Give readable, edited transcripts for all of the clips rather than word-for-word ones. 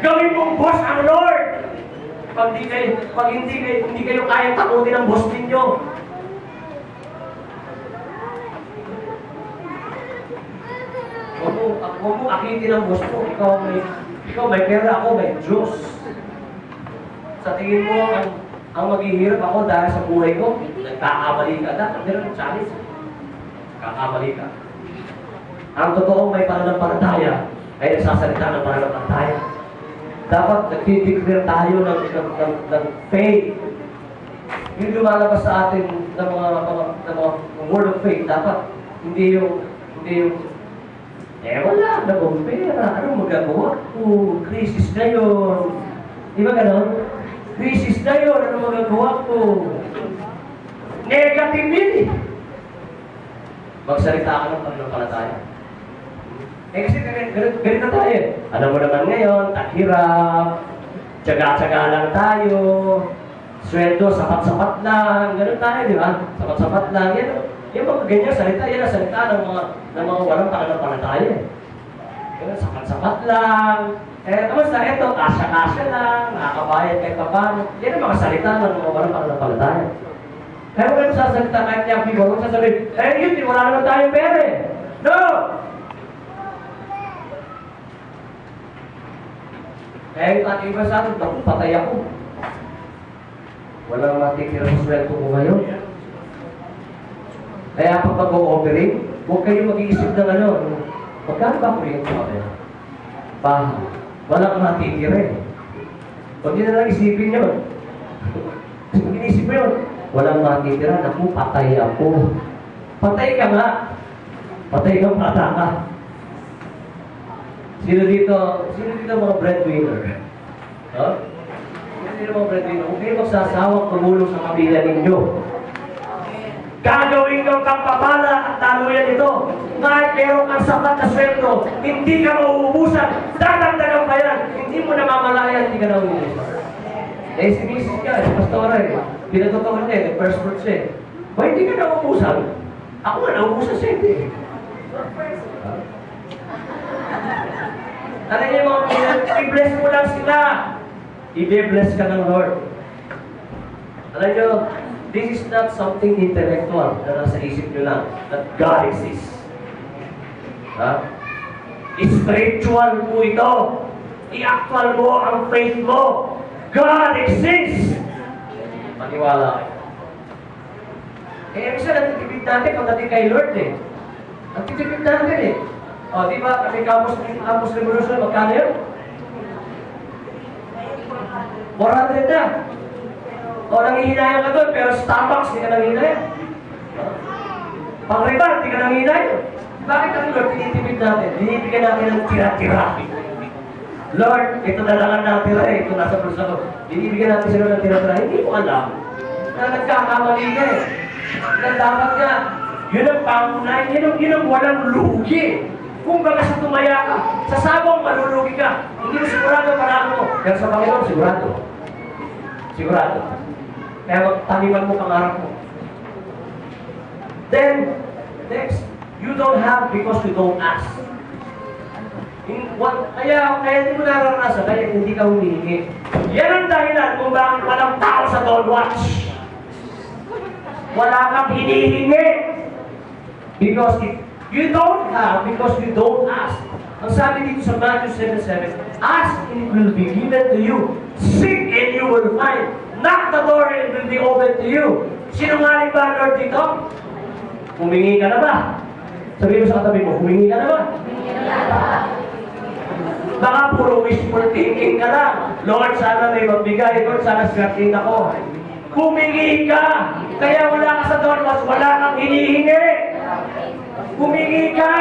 Gawin mong boss ang Lord. Pag hindi kayo kaya takutin ang boss ninyo, huwag mo akitin ang boss mo. Ikaw may pera, ako may Diyos. Sa tingin mo, ang maghihirap ako dahil sa buhay ko, nagkakamali ka. Dapat meron ng challenge. Kakamali ka. Ang totoong may pananampalataya ay nagsasalita ng pananampalataya. Dapat nagtitipir tayo ng faith. Yung lumalabas sa atin ng mga word of faith, dapat hindi yung wala, nagong pera. Anong magagawa ko? Crisis na yun. Di ba gano'n? Crisis na yun. Anong magagawa ko? Negative yun eh. Magsalita ka ng pananampalataya. Kasi ganito tayo. Alam mo naman ngayon, taghirap, tsaga-tsaga lang tayo, sweldo, sapat-sapat lang, ganun tayo, di ba? Sapat-sapat lang, yan. Yung mga ganyan salita, yan ang salita ng mga walang pananampalataya. Ganun, sapat-sapat lang. Kamusta? Ito, kasya-kasya lang, nakakabayad kahit paano. Yan ang mga salita ng mga walang pananampalataya. Kaya huwag kayo sasalita kahit niya, huwag sasabihin, yun, wala naman tayong pera eh. No! Kaya yung ating iba sa atin, patay ako. Walang matikira sa sweldo ko ngayon. Kaya pag mag-o-operate, huwag kayo mag-iisip ng magkano ba kuryente ko kaya? Bahay. Walang matitira eh. Huwag nyo na lang isipin yun. Kung inisip mo yun, walang matitira. Naku, patay ako. Patay ka nga. Patay kang bata ka. Sino dito mga breadwinner? Huh? Sino mga breadwinner? Huwag kayo magsasawang tumulong sa pamilya ninyo. Gagawin kang kampapala at taluyan ito. Kahit meron kang sapat na sweldo, hindi ka mauubusan. Dadagdagan pa yan. Hindi mo namamalayan, hindi ka nauubusan. Si Mrs. ka, si Pastora pinatutukan niya, first fruits eh. Ba, hindi ka nauubusan? Ako nga nauubusan siya, hindi. Alam niyo mga pinag, i-bless mo lang sila. I-bless ka ng Lord. Alam niyo, this is not something intellectual na nasa isip niyo lang, that God exists. Spiritual po ito. I-actual mo ang faith mo. God exists. Maniwala kayo. Minsan natitipid natin pagdating kay Lord eh. Natitipid natin eh. O, di ba, kami Campus Revolution, magkano yun? 400 na. O, nangihinayang ka doon, pero Starbucks, di ka nangihinayang. Pang-ribar, di ka nangihinayang. Bakit ang Lord, tinitipid natin? Binibigyan natin ng tira-tira. Lord, ito na lang ang natira eh. Ito nasa pulsa ko. Binibigyan natin sila ng tira-tira. Hindi mo alam na nagkakamali ka eh. Na dapat nga, yun ang pangunahin, yun ang walang lugi. Kung baga sa tumaya ka, sa sabong malulugi ka, hindi mo sigurado parang mo. Pero sa Panginoon, sigurado. Sigurado. Kaya magtaniman mo pangarap mo. Then, next, you don't have because you don't ask. Kaya hindi mo nararanasan, kaya hindi ka humihingi. Yan ang dahilan kung bakit walang tao sa Don't Watch. Wala kang hinihingi. Because you don't have because you don't ask. Ang sabi dito sa Matthew 7:7, ask and it will be given to you. Seek and you will find. Knock the door and it will be open to you. Sinungaling ba Lord dito? Humingi ka na ba? Sabihin mo sa katabi mo, humingi ka na ba? Baka puro wishful thinking ka lang. Lord, sana may magbigay. Lord, sana swertin ako. Humingi ka. Kaya wala ka sa doon, mas wala kang hinihingi. Humingi ka!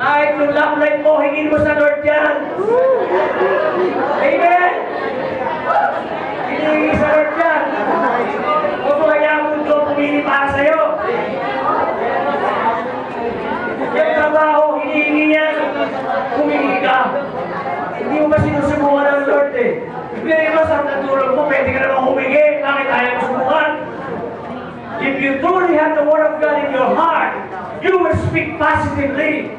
Kahit yung love life mo, hingin mo sa Lord yan! Amen! Hinihingi sa Lord yan! Huwag mo kaya ang mundo pumili para sa'yo! Yung trabaho, hinihingi yan! Humingi ka! Hindi mo ba sinusubukan ng Lord eh? Hindi ba sa natulog mo, pwede ka naman humingi! Bakit ayaw mo subukan? If you truly have the Word of God in your heart, you will speak positively.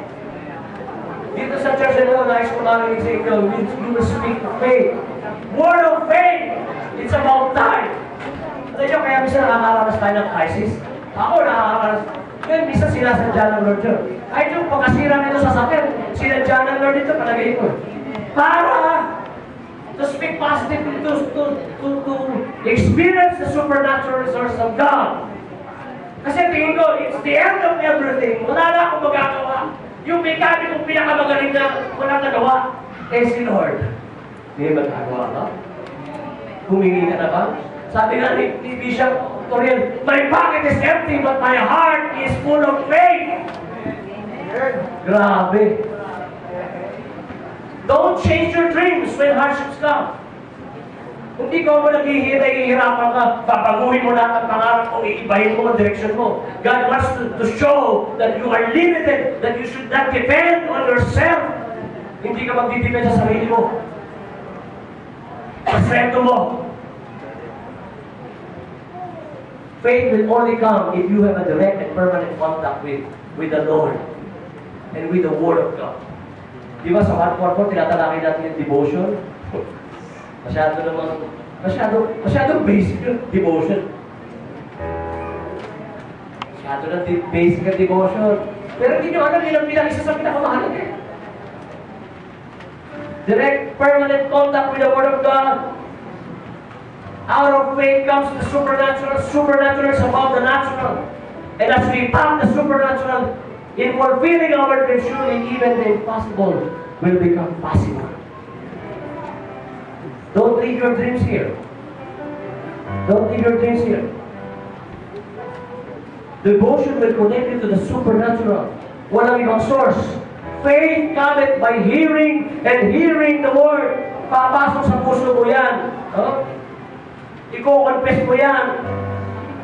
Dito sa church na nais ko marinig sa inyo, you will speak of faith. Word of faith! It's about time. Alam nyo, kaya minsan nakakaranas tayo ng crisis. Ako nakakaranas. Ngayon, minsan sinasadya ng Lord yun. Kahit yung pagkasira nito sa sakit, sinadya ng Lord ito, palagay ko. Para to speak positively, to experience the supernatural resources of God. Kasi tingin ko, it's the end of everything. Wala na akong magagawa. Yung mechanic kong pinakamagaling na walang nagawa, eh si Lord. Hindi magagawa ka? Humingi ka na ba? Sabi nga ni Bishop Toriel, my pocket is empty but my heart is full of faith. Grabe. Don't change your dreams when hardships come. Hindi ka mo naghihirapan ka, papaguhin mo lahat ang pangarap mo, iibahin mo ang direksyon mo. God wants to show that you are limited, that you should not depend on yourself. Hindi ka magdidepend sa sarili mo. Sa strength mo. Faith will only come if you have a direct and permanent contact with the Lord and with the Word of God. Di ba sa 144, tinatalakay natin yung devotion? Masyadong basic yung devotion. Masyado basic yung devotion. Pero hindi nyo alam ilang isa sa pinakamahalaga eh. Direct, permanent contact with the Word of God. Out of faith comes the supernatural. Supernatural is above the natural. And as we tap the supernatural in fulfilling our dreams, surely even the impossible will become possible. Don't leave your dreams here. Don't leave your dreams here. Devotion will connect you to the supernatural. Walang ibang source. Faith cometh by hearing, and hearing the Word. Papasok sa puso mo yan. Iko-confess mo yan.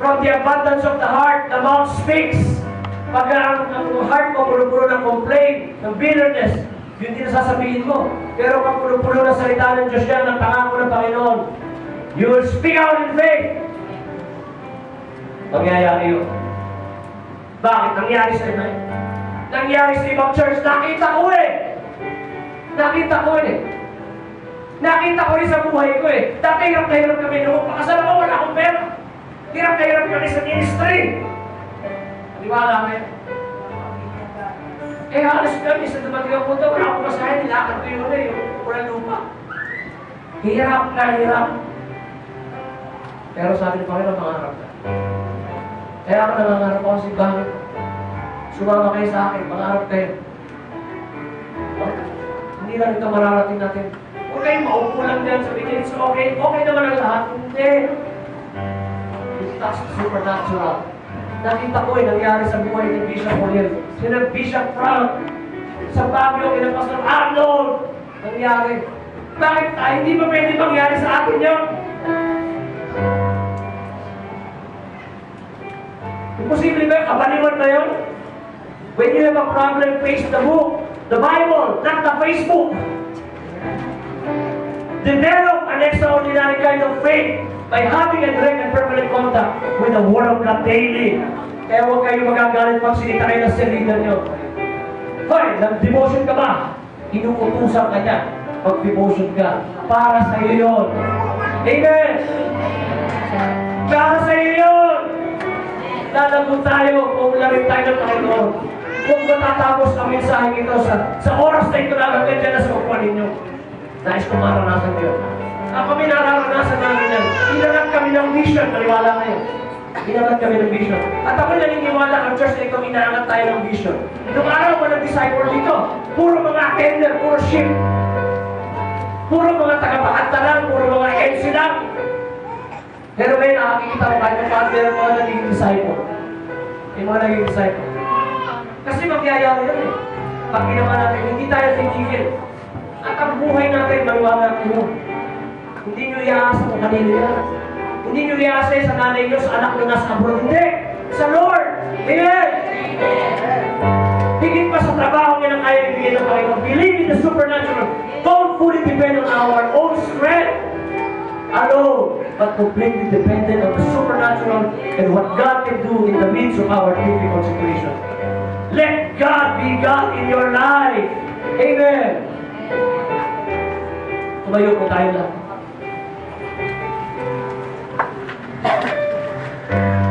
From the abundance of the heart, the mouth speaks. Pag ang heart mo puno-puno ng complaint, ng bitterness, yun din sasabihin mo. Pero pag puno-puno ng salita ng Diyos yan, ng pangako ng Panginoon, you will speak out in faith. Mangyayari yun. Bakit? Nangyari sa iba. Nangyari sa ibang church. Nakita ko eh. Nakita ko sa buhay ko eh. Dati hirap na hirap kami noong pakasal ako, wala akong pera. Hirap na hirap kami sa ministry. Di ba alam eh? Eh halos kami sa dumating ang punta, wala akong masahin, nilakad ko yun eh, yung walang lupa. Hirap na hirap. Pero sabi ng Panginoon, mangarap ka. Kaya ako nangangarap ako sa bakit? Sumama kayo sa akin, mangarap kayo. Hindi lang ito mararating natin. Huwag kayong maupo lang dyan, sabi niya, it's okay. Okay naman ang lahat. Hindi. It's supernatural. Nakita ko nangyari sa buhay ni Bishop Toriel. Sina Bishop Frank, sa Baguio, kina Pastor Arnold. Nangyari. Bakit tayo? Hindi ba pwede mangyari sa atin yun? Imposible ba? Kabaliwan ba yun? When you have a problem, face the book, the Bible, not the Facebook. Develop an extraordinary kind of faith by having a direct and permanent contact with the Word of God daily. Kaya huwag kayo magagalit pag sinita kayo ng selita nyo. Hoy, nag-devotion ka ba? Inuutusan ka niya. Pag-devotion ka. Para sa iyo yun. Amen! Para sa iyo yun! Lalagot tayo kung larin tayo ng Panginoon. Kung matatapos ang mensaheng ito sa oras na ito lang hanggang dyan na sa upuan ninyo. Nais ko maranasan yun. Kami nararanasan namin yan. Inangat kami ng mission. Maniwala kayo. Inangat kami ng vision. At ako naniniwala ang church na ito, inaangat tayo ng vision. Noong araw ko nag-disciple dito, puro mga attender, puro sheep. Puro mga tagapakanta lang, puro mga MC lang. Pero ngayon nakakikita ko kahit paano meron mga naging disciple. Yung mga naging disciple. Kasi magyayari yan eh. Pag ginawa natin, hindi tayo titigil. At ang buhay natin, maniwala natin yun. Hindi nyo iaasa kung kanino yan. Hindi nyo iaasa sa nanay nyo, sa anak nyo nasa abroad. Hindi! Sa Lord! Amen! Higit pa sa trabaho nyo ng kaya ibigay ng Panginoon. Believe in the supernatural. Don't fully depend on our own strength alone, but completely dependent on the supernatural and what God can do in the midst of our difficult situation. Let God be God in your life. Amen! Tumayo po tayo lang.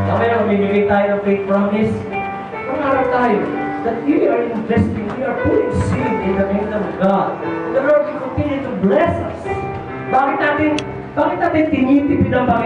Mamaya mamimigay tayo ng faith promise. Mangarap tayo that we are investing, we are putting seed in the kingdom of God. The Lord will continue to bless us. Bakit natin tinitipid ang Panginoon?